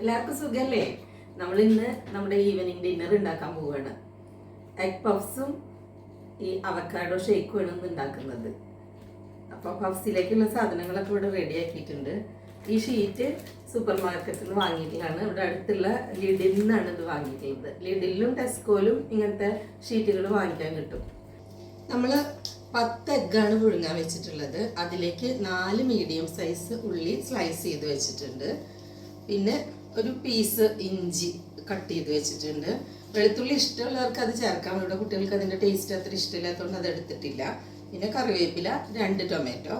എല്ലാവർക്കും സുഖല്ലേ? നമ്മൾ ഇന്ന് നമ്മുടെ ഈവനിങ് ഡിന്നർ ഉണ്ടാക്കാൻ പോവുകയാണ്. എഗ് പഫ്സും ഈ അവക്കാഡോ ഷേക്കുമാണ് ഇന്ന് ഉണ്ടാക്കുന്നത്. അപ്പോൾ പഫ്സിലേക്കുള്ള സാധനങ്ങളൊക്കെ ഇവിടെ റെഡി ആക്കിയിട്ടുണ്ട്. ഈ ഷീറ്റ് സൂപ്പർ മാർക്കറ്റിൽ നിന്ന് വാങ്ങിയിട്ടുള്ളതാണ്. ഇവിടെ അടുത്തുള്ള ലിഡിൽ നിന്നാണ് ഇത് വാങ്ങിയിട്ടുള്ളത്. ലിഡിലും ടെസ്കോയിലും ഇങ്ങനത്തെ ഷീറ്റുകൾ വാങ്ങിക്കാൻ കിട്ടും. നമ്മൾ 10 എഗ്ഗാണ് പുഴുങ്ങാൻ വെച്ചിട്ടുള്ളത്. അതിലേക്ക് 4 മീഡിയം സൈസ് ഉള്ളി സ്ലൈസ് ചെയ്ത് വെച്ചിട്ടുണ്ട്. പിന്നെ ഒരു പീസ് ഇഞ്ചി കട്ട് ചെയ്ത് വെച്ചിട്ടുണ്ട്. വെളുത്തുള്ളി ഇഷ്ടമുള്ളവർക്ക് അത് ചേർക്കാം. ഇവിടെ കുട്ടികൾക്ക് അതിൻ്റെ ടേസ്റ്റ് അത്ര ഇഷ്ടമില്ലാത്തതുകൊണ്ട് അത് എടുത്തിട്ടില്ല. പിന്നെ കറിവേപ്പില, 2 ടൊമാറ്റോ,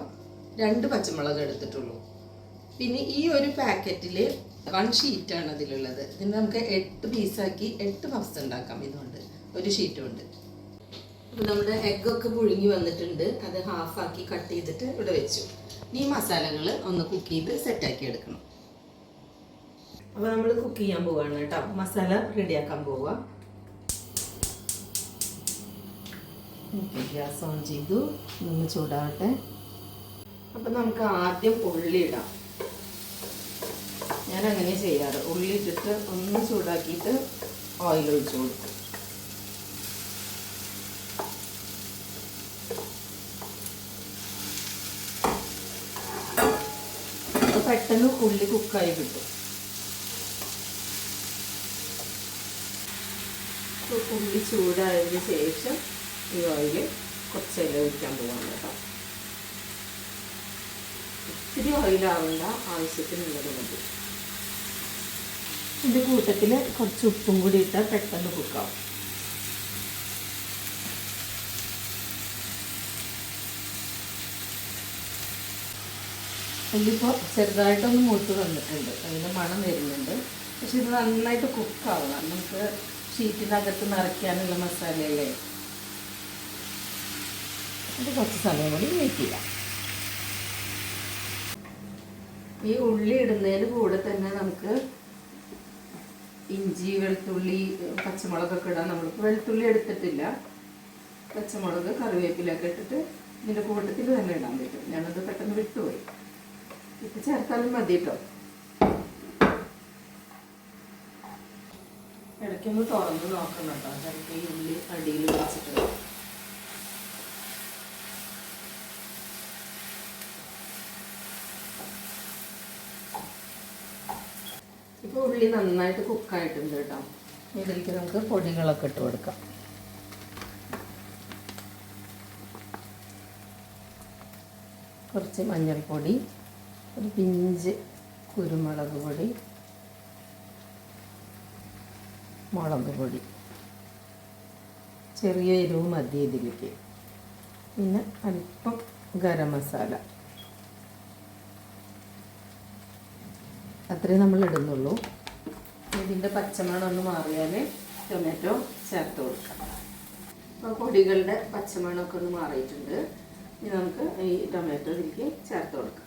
2 പച്ചമുളക് എടുത്തിട്ടുള്ളൂ. പിന്നെ ഈ ഒരു പാക്കറ്റിൽ 1 ഷീറ്റാണ് അതിലുള്ളത്. ഇതിന് നമുക്ക് 8 പീസാക്കി 8 പഫ്സ് ഉണ്ടാക്കാം. ഇതുകൊണ്ട് ഒരു ഷീറ്റും ഉണ്ട്. അപ്പോൾ നമ്മുടെ എഗ്ഗൊക്കെ പുഴുങ്ങി വന്നിട്ടുണ്ട്. അത് ഹാഫാക്കി കട്ട് ചെയ്തിട്ട് ഇവിടെ വെച്ചു. ഈ മസാലകൾ ഒന്ന് കുക്ക് ചെയ്ത് സെറ്റാക്കി എടുക്കണം. അപ്പോൾ നമ്മൾ കുക്ക് ചെയ്യാൻ പോവുകയാണ് കേട്ടോ. മസാല റെഡിയാക്കാൻ പോവുക. ഗ്യാസ് ഓൺ ചെയ്തു. ഒന്ന് ചൂടാവട്ടെ. അപ്പം നമുക്ക് ആദ്യം ഉള്ളി ഇടാം. ഞാൻ അങ്ങനെ ചെയ്യാറ്. ഉള്ളി ഇട്ടിട്ട് ഒന്ന് ചൂടാക്കിയിട്ട് ഓയിൽ ഒഴിച്ചു കൊടുക്കും. പെട്ടെന്ന് ഉള്ളി കുക്കായി കിട്ടും. ഉള്ളി ചൂടായതിന് ശേഷം ഈ ഓയിൽ കുറച്ചെല്ലാം ഒഴിക്കാൻ പോകാം കേട്ടോ. ഇത്തിരി ഓയിലാവേണ്ട, ആവശ്യത്തിനുള്ളത് മതി. ഇതിൻ്റെ കൂട്ടത്തിൽ കുറച്ച് ഉപ്പും കൂടി ഇട്ടാൽ പെട്ടെന്ന് കുക്കാവും. ഇതിപ്പോൾ ചെറുതായിട്ടൊന്ന് മൂത്ത് വന്നിട്ടുണ്ട്. അതിൻ്റെ മണം വരുന്നുണ്ട്. പക്ഷെ ഇത് നന്നായിട്ട് കുക്കാവണം. നമുക്ക് ഷീറ്റിനകത്ത് നിറയ്ക്കാനുള്ള മസാലയല്ലേ. ഇത് കുറച്ച് സമയം കൂടി വെയിറ്റ് ചെയ്യാം. ഈ ഉള്ളി ഇടുന്നതിന് കൂടെ തന്നെ നമുക്ക് ഇഞ്ചി, വെളുത്തുള്ളി, പച്ചമുളകൊക്കെ ഇടാം. നമ്മളിപ്പോൾ വെളുത്തുള്ളി എടുത്തിട്ടില്ല. പച്ചമുളക്, കറിവേപ്പിലൊക്കെ ഇട്ടിട്ട് ഇതിൻ്റെ കൂട്ടത്തിൽ തന്നെ ഇടാൻ പറ്റും. ഞാനത് പെട്ടെന്ന് വിട്ടുപോയി. ഇപ്പം ചേർത്താലും മതി കേട്ടോ. ഇടയ്ക്കൊന്ന് തുറന്ന് നോക്കണം കേട്ടോ. ചിലപ്പോൾ ഈ ഉള്ളി അടിയിൽ വെച്ചിട്ടുണ്ട്. ഇപ്പോൾ ഉള്ളി നന്നായിട്ട് കുക്കായിട്ടുണ്ട് കേട്ടോ. ഇതിലേക്ക് നമുക്ക് പൊടികളൊക്കെ ഇട്ട് കൊടുക്കാം. കുറച്ച് മഞ്ഞൾപ്പൊടി, ഒരു പിഞ്ച് കുരുമുളക് പൊടി, മുളക് പൊടി, ചെറിയ എരിവ് മതി ഇതിലേക്ക്. പിന്നെ അല്പം ഗരം മസാല. അത്രേ നമ്മൾ ഇടുന്നുള്ളൂ. ഇതിൻ്റെ പച്ചമണം ഒന്ന് മാറിയാൽ ടൊമാറ്റോ ചേർത്ത് കൊടുക്കാം. അപ്പോൾ പൊടികളുടെ പച്ചമണമൊക്കെ ഒന്ന് മാറിയിട്ടുണ്ട്. ഇനി നമുക്ക് ഈ ടൊമാറ്റോ ഇതിലേക്ക് ചേർത്ത് കൊടുക്കാം.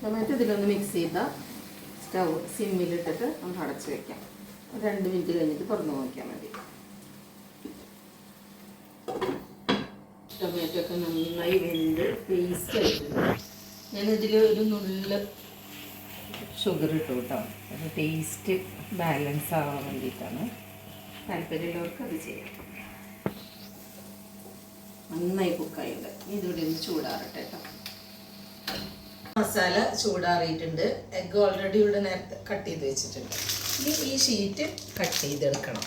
ടൊമാറ്റോ ഇതിലൊന്ന് മിക്സ് ചെയ്താൽ സ്റ്റൗ സിമ്മിലിട്ടിട്ട് നമുക്ക് അടച്ച് വയ്ക്കാം. 2 മിനിറ്റ് കഴിഞ്ഞിട്ട് തുറന്ന് നോക്കിയാൽ മതി. ടൊമാറ്റോ ഒക്കെ നന്നായി വെന്ത് പേസ്റ്റ് ആയിട്ടുണ്ട്. ഞാനിതിൽ ഒരു നുള്ള് ഷുഗർ ഇട്ടു കേട്ടോ. അത് ടേസ്റ്റ് ബാലൻസ് ആവാൻ വേണ്ടിയിട്ടാണ്. താല്പര്യമുള്ളവർക്ക് അത് ചെയ്യാം. നന്നായി കുക്കായിട്ടുണ്ട്. ഇതിവിടെ ഒന്ന് ചൂടാറട്ടെ കേട്ടോ. മസാല ചൂടാറിയിട്ടുണ്ട്. എഗ്ഗ് ഓൾറെഡി ഇവിടെ നേരത്തെ കട്ട് ചെയ്ത് വെച്ചിട്ടുണ്ട്. ഇനി ഈ ഷീറ്റ് കട്ട് ചെയ്തെടുക്കണം.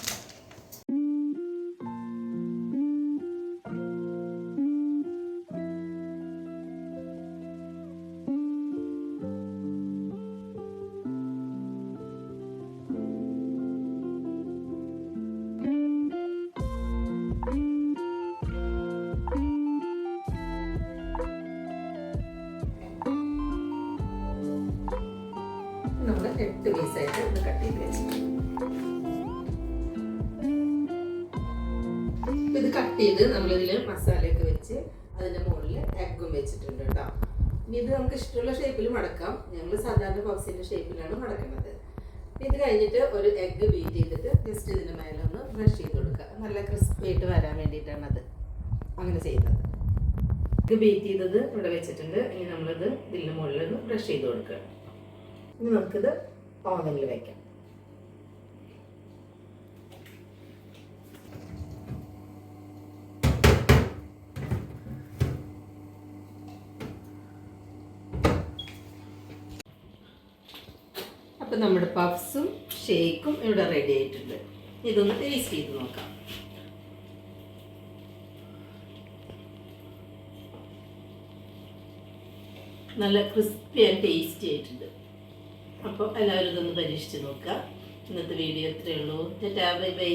നമ്മൾ 8 പീസായിട്ട് ഇത് കട്ട് ചെയ്ത് വെച്ചിട്ടുണ്ട്. ഇത് കട്ട് ചെയ്ത് നമ്മളിതിൽ മസാലയൊക്കെ വെച്ച് അതിൻ്റെ മുകളിൽ എഗ്ഗും വെച്ചിട്ടുണ്ട് കേട്ടോ. ഇനി ഇത് നമുക്ക് ഇഷ്ടമുള്ള ഷേപ്പിൽ മടക്കാം. ഞങ്ങൾ സാധാരണ പഫ്സിൻ്റെ ഷേപ്പിലാണ് മടക്കുന്നത്. ഇത് കഴിഞ്ഞിട്ട് ഒരു എഗ്ഗ് ബീറ്റ് ചെയ്തിട്ട് ജസ്റ്റ് ഇതിൻ്റെ മേലെ ഒന്ന് ബ്രഷ് ചെയ്ത് കൊടുക്കുക. നല്ല ക്രിസ്പി ആയിട്ട് വരാൻ വേണ്ടിയിട്ടാണ് അത് അങ്ങനെ ചെയ്യുന്നത്. ബീറ്റ് ചെയ്തത് ഇവിടെ വെച്ചിട്ടുണ്ട്. ഇനി നമ്മളിത് ഇതിൻ്റെ മുകളിൽ ബ്രഷ് ചെയ്ത് കൊടുക്കുക. ഇനി നമുക്കിത് ഓവനിൽ വയ്ക്കാം. അപ്പം നമ്മുടെ പഫ്സും ഷേക്കും ഇവിടെ റെഡി ആയിട്ടുണ്ട്. ഇതൊന്ന് ടേസ്റ്റ് ചെയ്ത് നോക്കാം. നല്ല ക്രിസ്പി ആൻഡ് ടേസ്റ്റി ആയിട്ടുണ്ട്. അപ്പോൾ എല്ലാവരും ഇതൊന്ന് പരീക്ഷിച്ച് നോക്കുക. ഇന്നത്തെ വീഡിയോ ഇത്രയേ ഉള്ളൂ. Tata, bye bye.